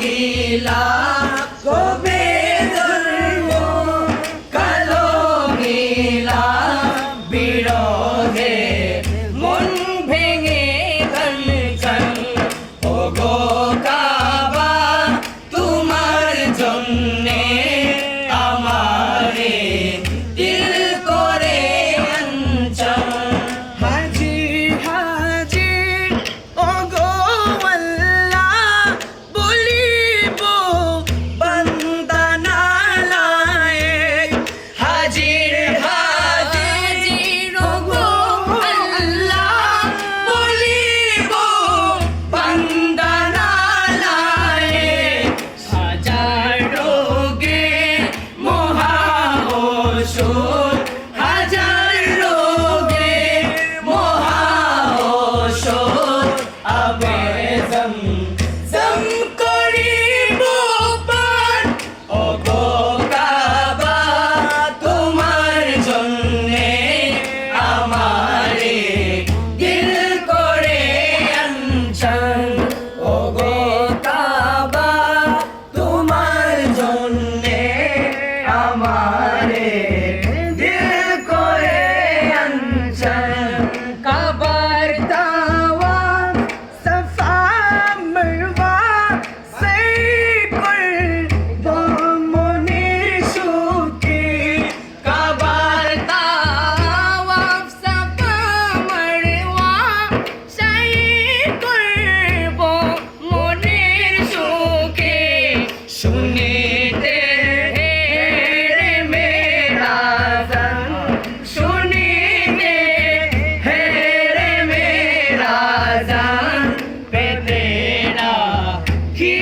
গিলা কবে ধরবো কালো গিলা বিরহে মন ভেঙে কানকান ও গো কাবা তোমার জন্যে আমারে দিল করে আনচান হাজি হাজি ওগো আল্লাহ বলিব বান্দা নালায়েক হাজির হাজির ওগো আল্লাহ বলিব বান্দা নালায়েক হাজার রোগে মহা ওষুধ হাজার রোগে মহা ওষুধ আবে জম করিব পান ওগো কাবা তোমার জন্যে আমারে দিল করে আনচান ওগো কাবা তোমার জন্যে আমারে দিল করে আনচান কাবার দাওয়া সাফা মারওয়া সাইকুল মনির সুখে কাবার তাওয়াফ সাফা মারওয়া সাই করব মনের সুখে শুনিতে রে মেরা জান শুনিতে রে মেরা জান পেতে না কি